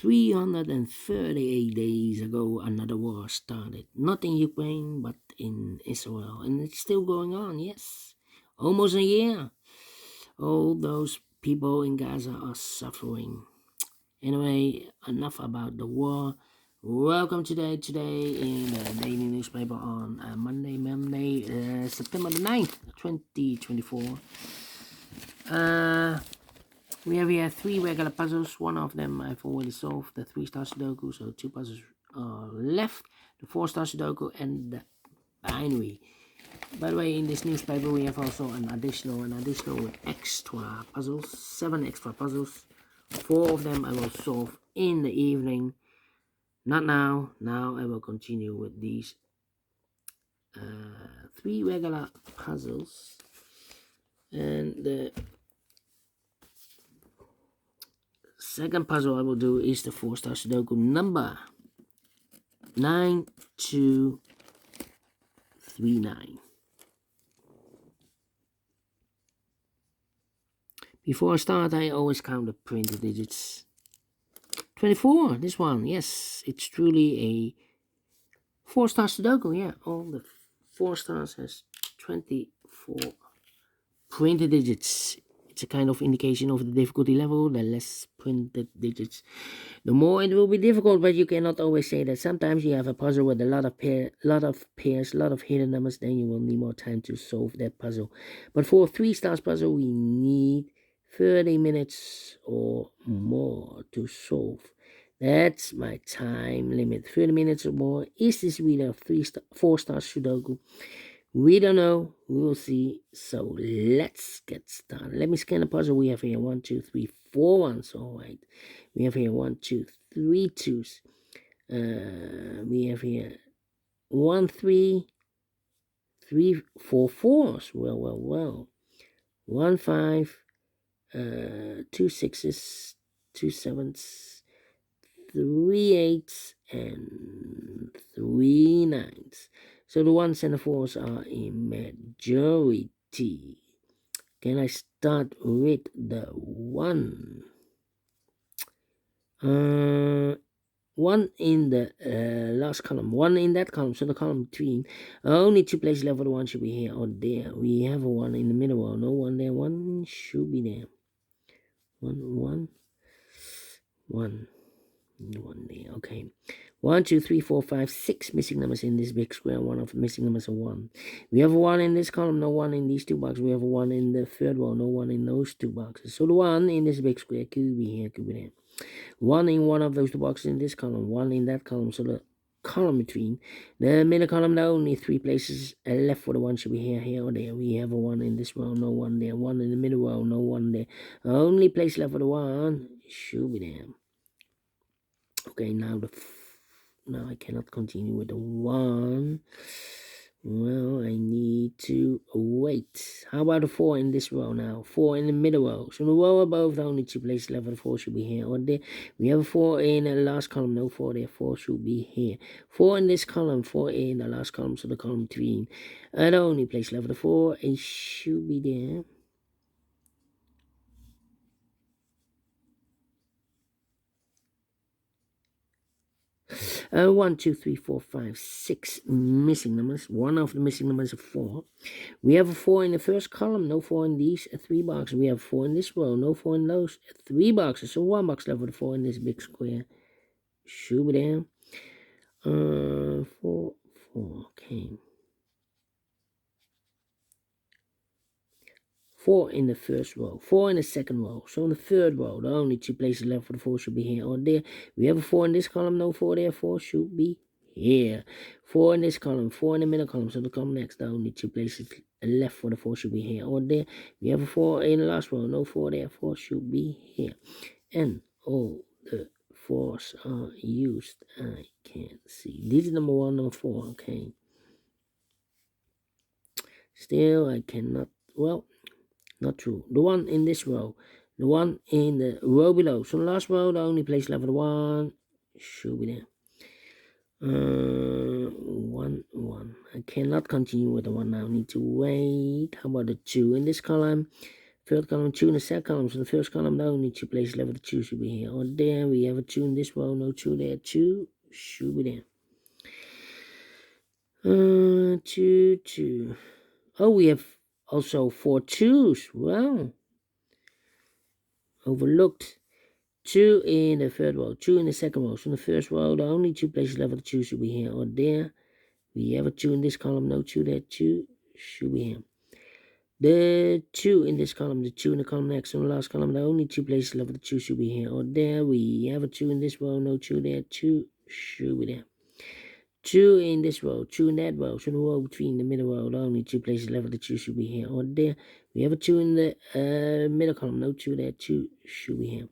338 days ago, another war started. Not in Ukraine, but in Israel. And it's still going on, yes. Almost a year. All those people in Gaza are suffering. Anyway, enough about the war. Welcome today in the daily newspaper on Monday, September the 9th, 2024. We have here 3 regular puzzles. One of them I've already solved, the 3 Stars Sudoku, so 2 puzzles are left, the 4 Stars Sudoku and the binary. By the way, in this newspaper we have also an additional with extra puzzles, 7 extra puzzles. 4 of them I will solve in the evening. Not now. Now I will continue with these 3 regular puzzles. And the second puzzle I will do is the 4 Star Sudoku number 9239. Before I start, I always count the printed digits. 24, this one, yes, it's truly a 4 Star Sudoku, yeah, all the 4 stars has 24 printed digits. It's a kind of indication of the difficulty level. The less printed digits, the more it will be difficult, but you cannot always say that. Sometimes you have a puzzle with a lot of pairs, lot of hidden numbers, then you will need more time to solve that puzzle. But for a 3 stars puzzle, we need 30 minutes or more to solve. That's my time limit. 30 minutes or more. Is this really a 4 star Sudoku? We don't know. We will see. So let's get started. Let me scan the puzzle. We have here 1, 2, 3, 4 ones. All right. We have here 1, 2, 3 twos. We have here 1, 3, 3, 4 fours. Well. 1, 5, 2 sixes, 2 sevens, 3 eights, and 3 nines. So the 1s and the 4s are in majority. Can I start with the 1? 1 in the last column. 1 in that column. So the column between. Only 2 places left for the 1 should be here or there. We have a 1 in the middle row. No 1 there. 1 should be there. 1 there. Okay. 1, 2, 3, 4, 5, 6 missing numbers in this big square. One of the missing numbers are 1. We have a 1 in this column, no 1 in these 2 boxes. We have a 1 in the third row, no 1 in those 2 boxes. So the 1 in this big square could be here, could be there. 1 in one of those 2 boxes in this column, 1 in that column. So the column between the middle column, there are only 3 places left for the 1 should be here or there. We have a 1 in this row, no 1 there. 1 in the middle row, no 1 there. Only place left for the 1 should be there. Okay, now I cannot continue with the 1. Well, I need to wait. How about the 4 in this row now? 4 in the middle row. So the row above, the only 2 places left for the 4 should be here or there. We have a 4 in the last column, no 4 there. 4 should be here. 4 in this column, 4 in the last column, so the column between. The only place left for the 4, it should be there. 1, 2, 3, 4, 5, 6 missing numbers. One of the missing numbers is 4. We have a 4 in the first column, no 4 in these 3 boxes. We have 4 in this row, no 4 in those 3 boxes. So 1 box left with 4 in this big square. Should be there. 4, okay. 4 in the first row, 4 in the second row. So in the third row, the only 2 places left for the 4 should be here or there. We have a 4 in this column, no 4 there. 4 should be here. 4 in this column, 4 in the middle column. So the column next, the only 2 places left for the 4 should be here or there. We have a 4 in the last row, no 4 there. 4 should be here. And all the 4s are used. I can't see. This is number 1, number 4. Okay. Still, I cannot. Well, not true. The 1 in this row. The 1 in the row below. So the last row, the only place left for the 1 should be there. 1. I cannot continue with the 1 now. I need to wait. How about the 2 in this column? Third column, 2 in the second column. So the first column, the only 2 places left of the 2 should be here or there. We have a 2 in this row, no 2 there. 2 should be there. 2, 2. Oh, we have also 4 2s. Wow. Overlooked. 2 in the third row, 2 in the second row. So in the first row, the only 2 places left of the 2 should be here or there. We have a 2 in this column, no 2 there. 2 should be here. The 2 in this column, the 2 in the column next, and the last column, the only 2 places left of the 2 should be here or there. We have a 2 in this row, no 2 there. 2 should be there. 2 in this row, 2 in that row. So the row between the middle row, the only 2 places left of the 2 should be here or there. We have a 2 in the middle column, no 2 there. 2 should be here.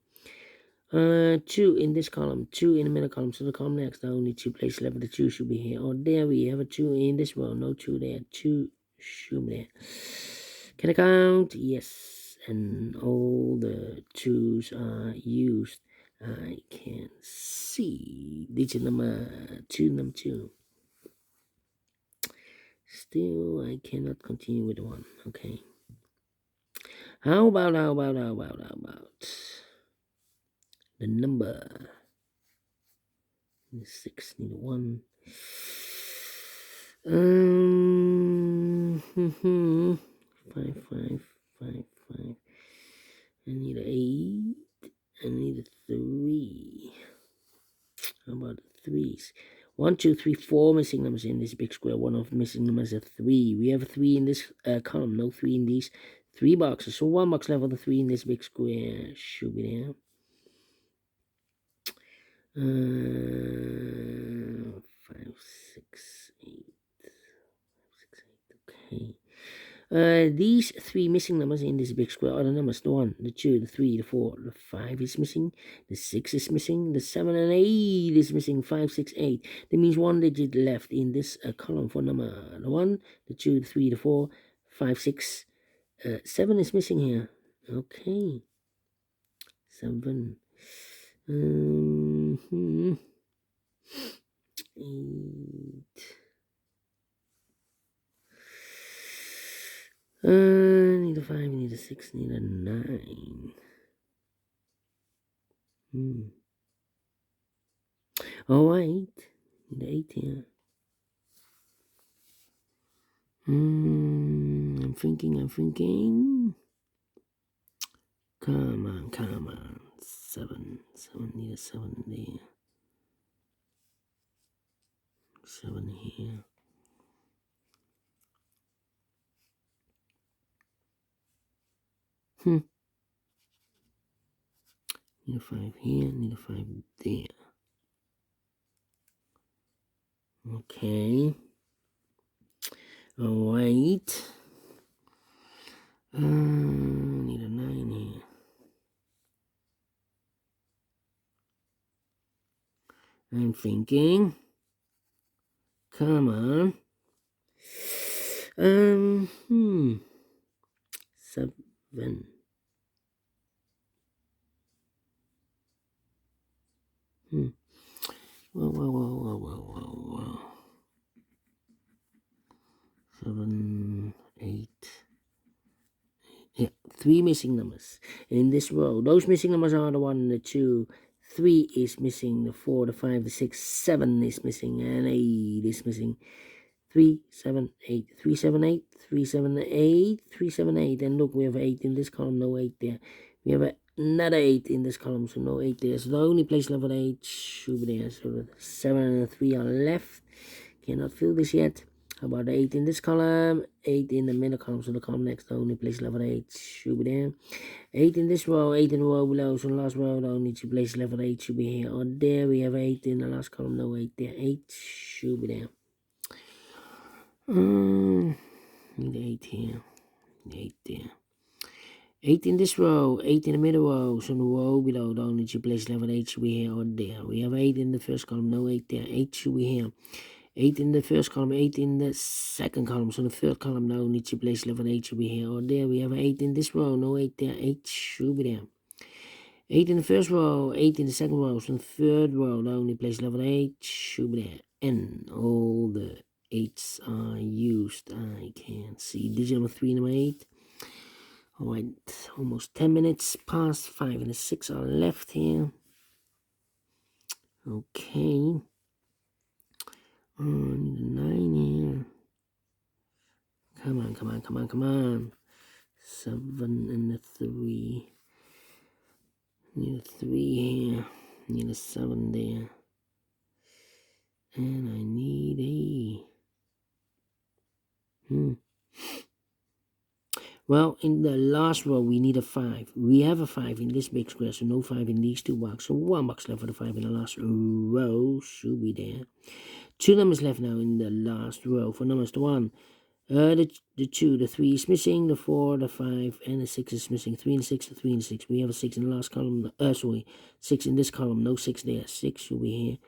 2 in this column, 2 in the middle column. So the column next, the only 2 places left of the 2 should be here or there. We have a 2 in this row, no 2 there. 2 should be there. Can I count? Yes. And all the 2s are used. I can see digit number 2. Still, I cannot continue with 1. Okay. How about the number? 6, need a 1. 5, 5, 5, 5. I need an 8. I need a 3. How about the 3s? 1, 2, 3, 4 missing numbers in this big square. One of the missing numbers is a 3. We have a 3 in this column. No 3 in these 3 boxes. So 1 box left of the 3 in this big square should be there. 5, 6, 8. 5, 6, 8. Okay. These 3 missing numbers in this big square are the numbers: the 1, the 2, the 3, the 4, the 5 is missing, the 6 is missing, the 7 and 8 is missing. 5, 6, 8. That means 1 digit left in this column for number the 1, the 2, the 3, the 4, 5, 6. 7 is missing here. Okay. 7. 8. Need a 5, need a 6, need a 9. Oh, 8. Need 8 here. I'm thinking. Come on. 7. Need a 7 there. 7 here. Need a 5 here, need a 5 there. Okay. Alright. Need a 9 here. I'm thinking. Come on. 7. Whoa. 7, 8. Yeah, 3 missing numbers in this row. Those missing numbers are the 1, the 2, 3 is missing, the 4, the 5, the 6, 7 is missing, and 8 is missing. 3, 7, 8, 3, 7, 8, 3, 7, 8, 3, 7, 8. And look, we have 8 in this column, no 8 there. We have another 8 in this column, so no 8 there. So the only place left with 8 should be there. So the 7 and the 3 are left. Cannot fill this yet. How about the 8 in this column? 8 in the middle column, so the column next, the only place left with 8 should be there. 8 in this row, 8 in the row below, so the last row, the only 2 places left with 8 should be here or there. We have 8 in the last column, no 8 there. 8 should be there. Need 8 here, 8 there. 8 in this row, 8 in the middle row, so the row below, the only 2 places left with 8 should be here or there. We have 8 in the first column, no 8 there. 8 should be here. 8 in the first column, 8 in the second column, so the third column, the only 2 places left with 8 should be here or there. We have 8 in this row, no 8 there. 8 should be there. 8 in the first row, 8 in the second row, so the third row, the only place left with 8 should be there. And all the 8s are used. I can see digit number 3, number 8. Alright, almost 10 minutes past. 5 and a 6 are left here. Okay. I need a 9 here. Come on. 7 and a 3. Need a 3 here. Need a 7 there. And I need a... Well, in the last row, we need a 5. We have a 5 in this big square, so no 5 in these 2 boxes. So 1 box left for the 5 in the last row. Should be there. 2 numbers left now in the last row. For numbers, the 1, the 2, the 3 is missing, the 4, the 5, and the 6 is missing. 3 and 6, the 3 and 6. We have a 6 in the last column. 6 in this column. No 6 there. 6 should be here.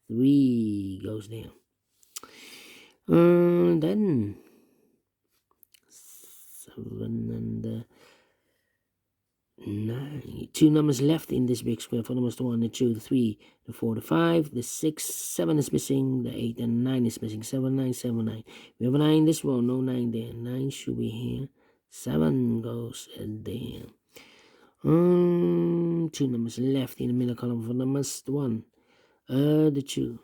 3 goes there. Then 7 and 9. 2 numbers left in this big square. For numbers, the 1, the 2, the 3, the 4, the 5, the 6, 7 is missing, the 8 and 9 is missing. 7, 9, 7, 9. We have a 9 in this row, no 9 there. 9 should be here. 7 goes there. 2 numbers left in the middle column. For numbers, the 1, the 2,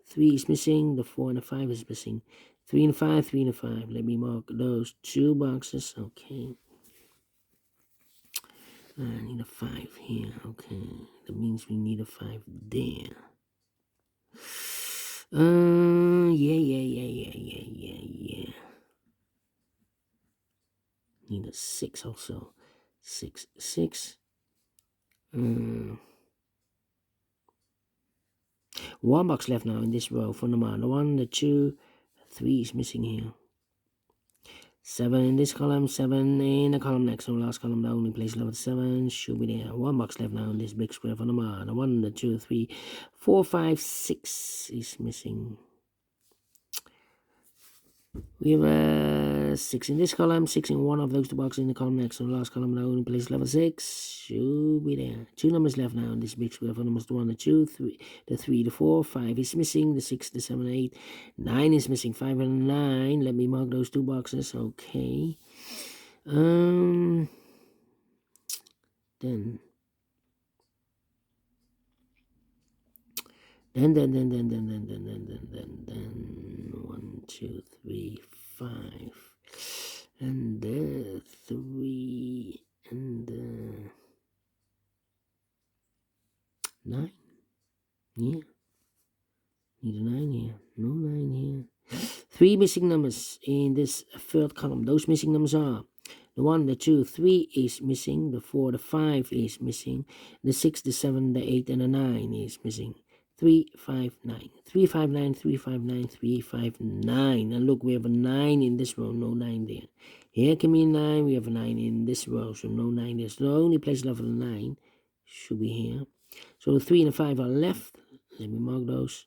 3 is missing, the 4 and the 5 is missing. 3 and 5, 3 and 5. Let me mark those 2 boxes. Okay. I need a 5 here. Okay. That means we need a 5 there. Yeah. Need a 6 also. 6. 1 box left now in this row for number 1, the 2, 3 is missing here. 7 in this column, 7 in the column next. So last column, the only place left 7 should be there. 1 box left now in this big square for number 1, the 2, 3, 4, 5, 6 is missing. We have a 6 in this column, 6 in one of those 2 boxes in the column next. So the last column, the only place level 6 should be there. 2 numbers left now in this big square for numbers 1, the 2, 3, the 3, the 4, 5 is missing, the 6, the 7, 8, 9 is missing, 5 and 9. Let me mark those 2 boxes. Okay. Then 1, 2, 3, 5, and 3 and 9. Yeah, need a 9 here. No 9 here. 3 missing numbers in this 3rd column. Those missing numbers are the 1, the 2, 3 is missing, the 4, the 5 is missing, the 6, the 7, the 8, and the 9 is missing. 3, 5, 9. 3, 5, 9, 3, 5, 9, 3, 5, 9. And look, we have a 9 in this row, no 9 there. Here can be a 9, we have a 9 in this row, so no 9 there. So the only place left for the 9 should be here. So the 3 and the 5 are left. Let me mark those.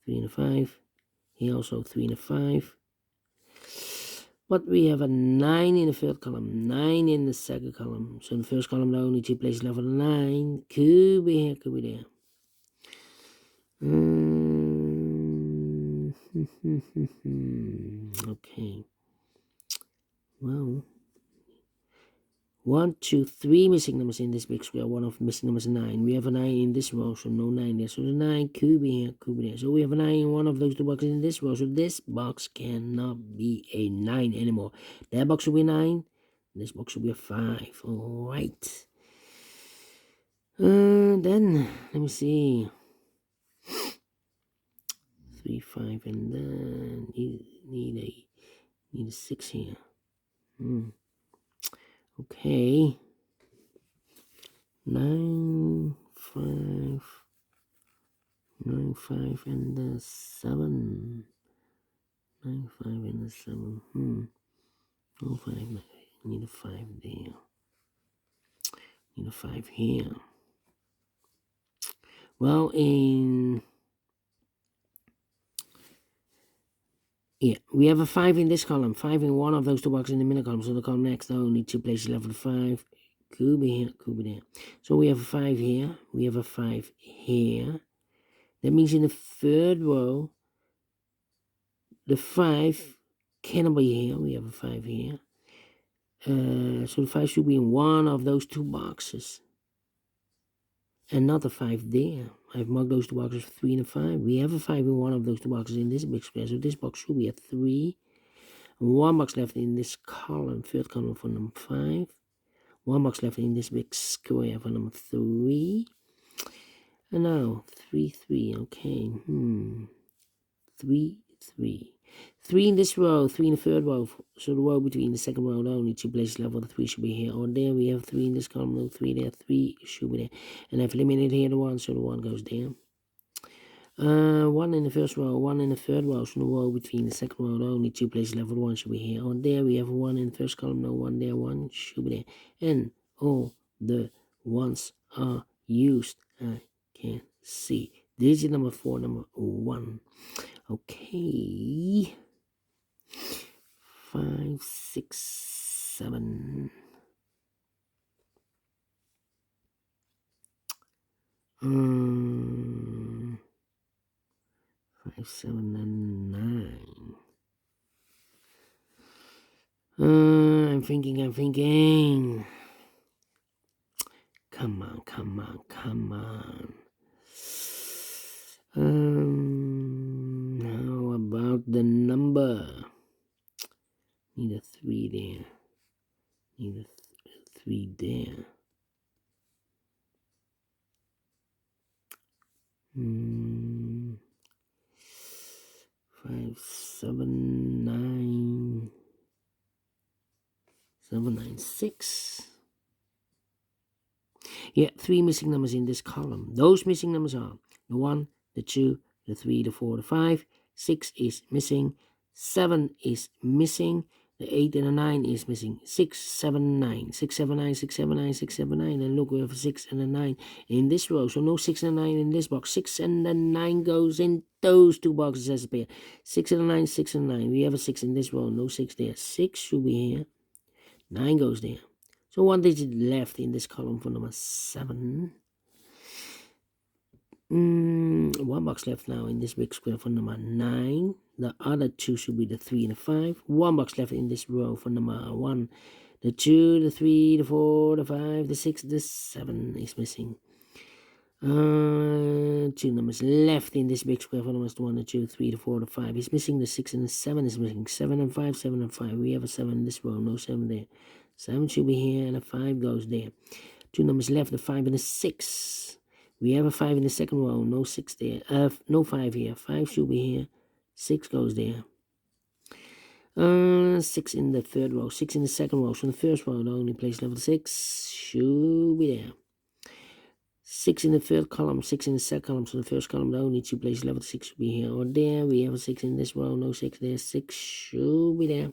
3 and a 5. Here also 3 and a 5. But we have a 9 in the 3rd column, 9 in the 2nd column. So in the 1st column, the only 2 places left for the 9. Could be here, could be there. Okay. Well, 1, 2, 3 missing numbers in this big square. One of missing numbers 9. We have a 9 in this row, so no 9 there. So the 9 could be here, could be there. So we have a 9 in one of those 2 boxes in this row. So this box cannot be a 9 anymore. That box will be 9. This box will be a 5. All right. Then let me see. 3, 5, and then need a 6 here. Okay. 9, 5, and the 7. 9, 5, and the 7. No 5. Need a 5 there. Need a 5 here. Well, we have a 5 in this column, 5 in one of those 2 boxes in the middle column. So the column next, only 2 places left for the 5. Could be here, could be there. So we have a 5 here. We have a 5 here. That means in the 3rd row, the 5 cannot be here. We have a 5 here. So the 5 should be in one of those 2 boxes. And not a 5 there. I've marked those 2 boxes 3 and a 5. We have a 5 in one of those 2 boxes in this big square. So this box should be a 3. 1 box left in this column, third column for number 5. 1 box left in this big square for number 3. And now 3, 3. Okay. 3, 3. 3 in this row, 3 in the third row. So the row between the second row and only 2 places left, the 3 should be here. Or there we have 3 in this column, no 3 there, 3 should be there. And I've eliminated here the 1, so the 1 goes there. 1 in the first row, 1 in the third row. So the row between the second row and only 2 places left, the 1 should be here. Or there we have 1 in the first column, no 1 there, 1 should be there. And all the 1s are used. I can see. Digit number 4, number 1. Okay. 5, 6, 7. 5, 7, and 9. I'm thinking. Come on. How about the number? Need a 3 there. Need a 3 there. 5, 7, 9. 7, 9, 6. Yeah, 3 missing numbers in this column. Those missing numbers are the 1, the 2, the 3, the 4, the 5. 6 is missing. 7 is missing. The 8 and the 9 is missing. 6, 7, 9. 6, 7, 9, 6, 7, 9, 6, 7, 9. And look, we have a 6 and a 9 in this row. So no 6 and a 9 in this box. 6 and the 9 goes in those 2 boxes as a pair. 6 and a 9, 6 and 9. We have a 6 in this row. No 6 there. 6 should be here. 9 goes there. So 1 digit left in this column for number 7. 1 box left now in this big square for number 9. The other 2 should be the 3 and the 5. 1 box left in this row for number 1. The 2, the 3, the 4, the 5, the 6, the 7 is missing. 2 numbers left in this big square for numbers 1, the 2, 3, the 4, the 5 is missing. The 6 and the 7 is missing. 7 and 5, 7 and 5. We have a 7 in this row, no 7 there. 7 should be here and a 5 goes there. 2 numbers left, the 5 and the 6. We have a 5 in the second row, no 6 there. No 5 here. 5 should be here. 6 goes there. 6 in the third row, 6 in the second row. So in the first row, the only place level 6 should be there. 6 in the third column, 6 in the second column. So the first column, the only 2 places level 6 should be here or there. We have a 6 in this row, no 6 there. 6 should be there.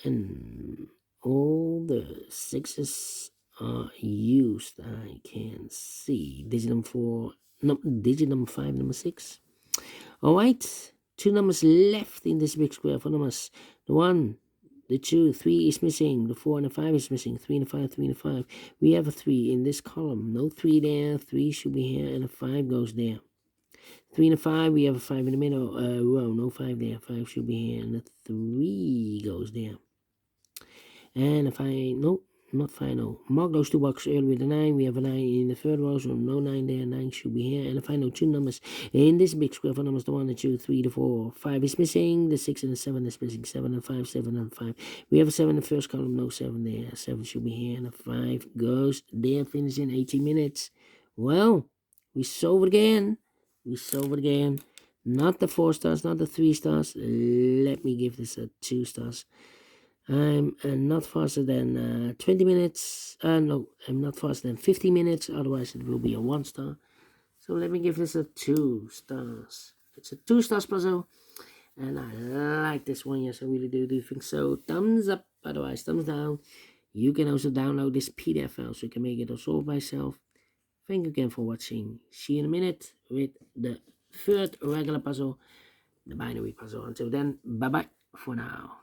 And all the 6s are used. I can see digit number 4, digit number 5, number 6. All right, 2 numbers left in this big square for numbers. The 1, the 2, 3 is missing. The 4 and the 5 is missing. 3 and the 5, 3 and the 5. We have a 3 in this column. No 3 there. 3 should be here, and a 5 goes there. 3 and a 5. We have a 5 in the middle row. No 5 there. 5 should be here, and a 3 goes there. And if I, nope, not final. Mark those 2 boxes earlier with the 9. We have a 9 in the third row, so no 9 there. 9 should be here. And if I know 2 numbers in this big square for numbers, the 1, the 2, 3, the 4, 5 is missing. The 6 and the 7 is missing. 7 and 5, 7 and 5. We have a 7 in the first column, no 7 there. 7 should be here, and a 5 goes there. Finish in 18 minutes. Well, we solve it again. Not the 4 stars, not the 3 stars. Let me give this a 2 stars. I'm not faster than 20 minutes. No, I'm not faster than 50 minutes. Otherwise, it will be a 1 star. So let me give this a 2 stars. It's a 2 stars puzzle. And I like this one. Yes, I really do think so. Thumbs up. Otherwise, thumbs down. You can also download this PDF file so you can make it or solve by yourself. Thank you again for watching. See you in a minute with the third regular puzzle, the binary puzzle. Until then, bye-bye for now.